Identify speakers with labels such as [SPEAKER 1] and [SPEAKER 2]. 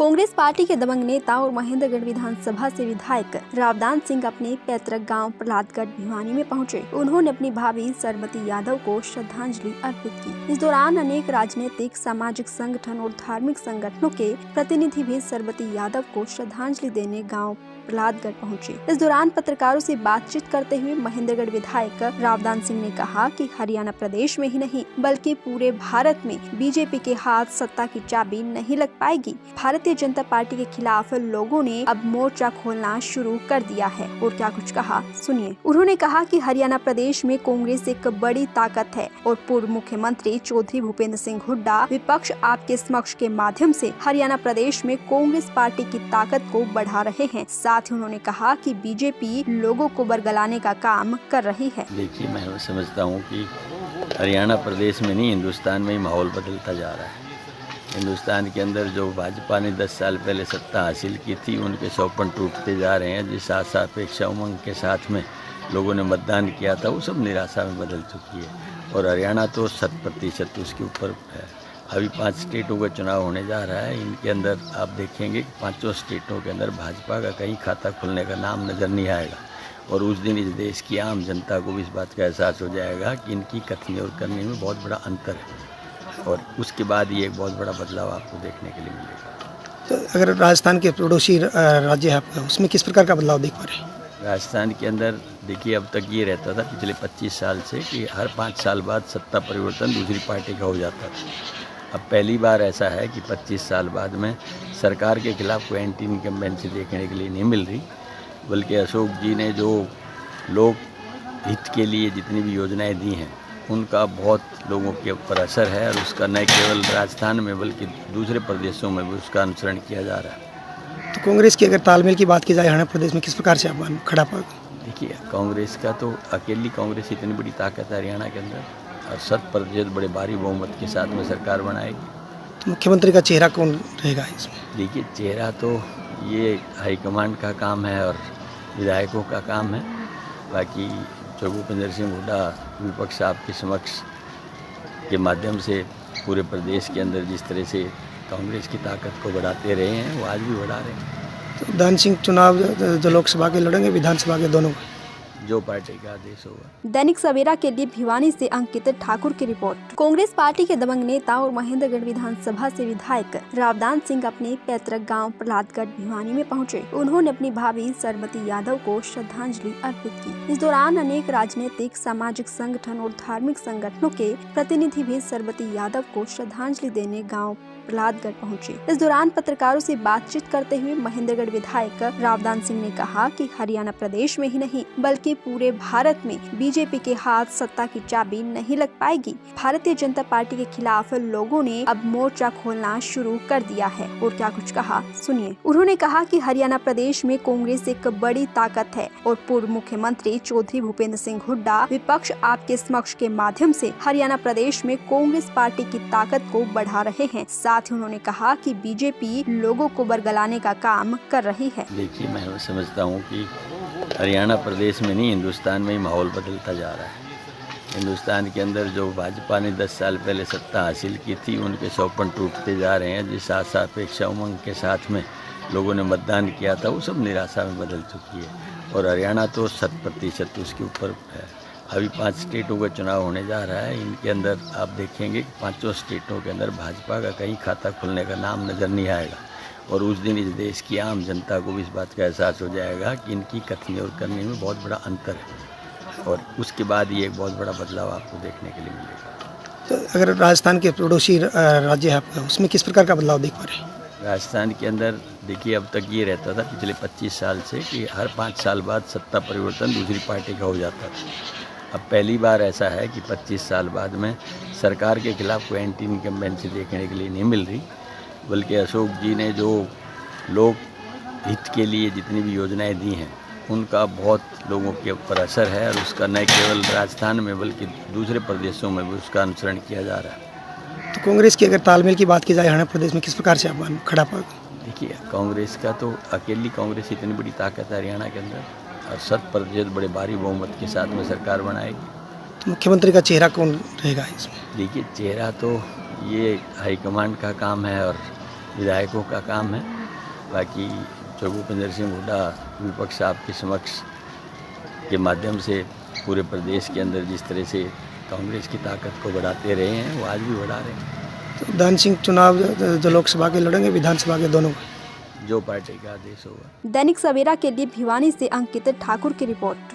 [SPEAKER 1] Congress party के दबंग नेता और महेंद्रगढ़ विधानसभा से विधायक रावदान सिंह अपने पैतृक गांव प्रहलादगढ़ भिवानी में पहुंचे। उन्होंने अपनी भाभी सरबती यादव को श्रद्धांजलि अर्पित की। इस दौरान अनेक राजनीतिक, सामाजिक संगठन और धार्मिक संगठनों के प्रतिनिधि भी सरबती यादव को श्रद्धांजलि देने गाँव प्रहलादगढ़ पहुंचे। इस दौरान पत्रकारों से बातचीत करते हुए महेंद्रगढ़ विधायक रावदान सिंह ने कहा कि हरियाणा प्रदेश में ही नहीं बल्कि पूरे भारत में बीजेपी के हाथ सत्ता की चाबी नहीं लग पाएगी। भारतीय जनता पार्टी के खिलाफ लोगों ने अब मोर्चा खोलना शुरू कर दिया है। और क्या कुछ कहा सुनिए। उन्होंने कहा कि हरियाणा प्रदेश में कांग्रेस एक बड़ी ताकत है और पूर्व मुख्यमंत्री चौधरी भूपेंद्र सिंह हुड्डा विपक्ष आपके समक्ष के माध्यम से हरियाणा प्रदेश में कांग्रेस पार्टी की ताकत को बढ़ा रहे हैं। साथ ही उन्होंने कहा कि बीजेपी लोगों को बरगलाने का काम कर रही है।
[SPEAKER 2] देखिए, मैं समझता हूँ कि हरियाणा प्रदेश में नहीं, हिंदुस्तान में ही माहौल बदलता जा रहा है। हिंदुस्तान के अंदर जो भाजपा ने 10 साल पहले सत्ता हासिल की थी, उनके सौपन टूटते जा रहे हैं। जिस आशा अपेक्षा उमंग के साथ में लोगों ने मतदान किया था, वो सब निराशा में बदल चुकी है। और हरियाणा तो 100% उसके ऊपर है। अभी 5 स्टेटों का चुनाव होने जा रहा है। इनके अंदर आप देखेंगे कि 5 स्टेटों के अंदर भाजपा का कहीं खाता खुलने का नाम नज़र नहीं आएगा। और उस दिन इस देश की आम जनता को भी इस बात का एहसास हो जाएगा कि इनकी कथनी और करने में बहुत बड़ा अंतर है। और उसके बाद ये एक बहुत बड़ा बदलाव आपको देखने के लिए मिलेगा।
[SPEAKER 3] तो अगर राजस्थान के पड़ोसी राज्य है आपका, उसमें किस प्रकार का बदलाव देख पा रहे हैं?
[SPEAKER 2] राजस्थान के अंदर देखिए, अब तक ये रहता था पिछले 25 साल से कि हर 5 साल बाद सत्ता परिवर्तन दूसरी पार्टी का हो जाता था। अब पहली बार ऐसा है कि 25 साल बाद में सरकार के खिलाफ कोई एंटी इनकम्बेंसी देखने के लिए नहीं मिल रही, बल्कि अशोक जी ने जो लोग हित के लिए जितनी भी योजनाएं दी हैं, उनका बहुत लोगों के ऊपर असर है। और उसका न केवल राजस्थान में बल्कि दूसरे प्रदेशों में भी उसका अनुसरण किया जा रहा है।
[SPEAKER 3] तो कांग्रेस की अगर तालमेल की बात की जाए हरियाणा प्रदेश में, किस प्रकार से आप खड़ा पाओगे?
[SPEAKER 2] देखिए, कांग्रेस का तो अकेली कांग्रेस इतनी बड़ी ताकत है हरियाणा के अंदर, और 100% बड़े भारी बहुमत के साथ में सरकार बनाएगी।
[SPEAKER 3] तो मुख्यमंत्री का चेहरा कौन रहेगा इसमें?
[SPEAKER 2] देखिए, चेहरा तो ये हाईकमांड का काम है और विधायकों का काम है। बाकी जो भूपेंद्र सिंह हुड्डा विपक्ष आपके समक्ष के माध्यम से पूरे प्रदेश के अंदर जिस तरह से कांग्रेस की ताकत को बढ़ाते रहे हैं, वो आज भी बढ़ा रहे हैं।
[SPEAKER 3] तो दान सिंह चुनाव जो लोकसभा के लड़ेंगे, विधानसभा के दोनों,
[SPEAKER 2] जो पार्टी का आदेश होगा।
[SPEAKER 1] दैनिक सवेरा के लिए भिवानी से अंकित ठाकुर की रिपोर्ट। कांग्रेस पार्टी के दबंग नेता और महेंद्रगढ़ विधानसभा से विधायक रावदान सिंह अपने पैतृक गांव प्रहलादगढ़ भिवानी में पहुंचे। उन्होंने अपनी भाभी सरबती यादव को श्रद्धांजलि अर्पित की। इस दौरान अनेक राजनीतिक, सामाजिक संगठन और धार्मिक संगठनों के प्रतिनिधि भी सरबती यादव को श्रद्धांजलि देने गाँव प्रहलादगढ़ पहुंचे। इस दौरान पत्रकारों से बातचीत करते हुए महेंद्रगढ़ विधायक रावदान सिंह ने कहा कि हरियाणा प्रदेश में ही नहीं बल्कि पूरे भारत में बीजेपी के हाथ सत्ता की चाबी नहीं लग पाएगी। भारतीय जनता पार्टी के खिलाफ लोगों ने अब मोर्चा खोलना शुरू कर दिया है। और क्या कुछ कहा सुनिए। उन्होंने कहा कि हरियाणा प्रदेश में कांग्रेस एक बड़ी ताकत है और पूर्व मुख्यमंत्री चौधरी भूपेंद्र सिंह हुड्डा विपक्ष आपके समक्ष के माध्यम से हरियाणा प्रदेश में कांग्रेस पार्टी की ताकत को बढ़ा रहे हैं। साथ ही उन्होंने कहा कि बीजेपी लोगों को बरगलाने का काम कर रही है।
[SPEAKER 2] देखिए, मैं समझता हूँ कि हरियाणा प्रदेश में नहीं, हिंदुस्तान में ही माहौल बदलता जा रहा है। हिंदुस्तान के अंदर जो भाजपा ने 10 साल पहले सत्ता हासिल की थी, उनके सौपन टूटते जा रहे हैं। जिस आशा अपेक्षा उमंग के साथ में लोगों ने मतदान किया था, वो सब निराशा में बदल चुकी है। और हरियाणा तो 100% उसके ऊपर है। अभी 5 स्टेटों का चुनाव होने जा रहा है। इनके अंदर आप देखेंगे कि 5 स्टेटों के अंदर भाजपा का कहीं खाता खुलने का नाम नज़र नहीं आएगा। और उस दिन इस देश की आम जनता को भी इस बात का एहसास हो जाएगा कि इनकी कथनी और करने में बहुत बड़ा अंतर है। और उसके बाद ये एक बहुत बड़ा बदलाव आपको देखने के लिए मिलेगा।
[SPEAKER 3] तो अगर राजस्थान के पड़ोसी राज्य है आपका, उसमें किस प्रकार का बदलाव देख पा रहे हैं?
[SPEAKER 2] राजस्थान के अंदर देखिए, अब तक ये रहता था पिछले 25 साल से कि हर 5 साल बाद सत्ता परिवर्तन दूसरी पार्टी का हो जाता था। अब पहली बार ऐसा है कि 25 साल बाद में सरकार के खिलाफ कोई एंटी इनकम्बेंसी देखने के लिए नहीं मिल रही, बल्कि अशोक जी ने जो लोग हित के लिए जितनी भी योजनाएं दी हैं, उनका बहुत लोगों के ऊपर असर है। और उसका न केवल राजस्थान में बल्कि दूसरे प्रदेशों में भी उसका अनुसरण किया जा रहा है।
[SPEAKER 3] तो कांग्रेस की अगर तालमेल की बात की जाए हरियाणा प्रदेश में, किस प्रकार से आप खड़ा पाओगे?
[SPEAKER 2] देखिए, कांग्रेस का तो अकेली कांग्रेस इतनी बड़ी ताकत है हरियाणा के अंदर, और 100% बड़े भारी बहुमत के साथ में सरकार बनाएगी।
[SPEAKER 3] तो मुख्यमंत्री का चेहरा कौन रहेगा इसमें?
[SPEAKER 2] देखिए, चेहरा तो ये हाईकमांड का काम है और विधायकों का काम है। बाकी जो भूपेंद्र सिंह हुड्डा विपक्ष आपके समक्ष के माध्यम से पूरे प्रदेश के अंदर जिस तरह से कांग्रेस की ताकत को बढ़ाते रहे हैं, वो आज भी बढ़ा रहे हैं।
[SPEAKER 3] तो दान सिंह चुनाव जो लोकसभा के लड़ेंगे, विधानसभा के दोनों?
[SPEAKER 2] जो पार्टी का आदेश होगा।
[SPEAKER 1] दैनिक सवेरा के लिए भिवानी से अंकित ठाकुर की रिपोर्ट।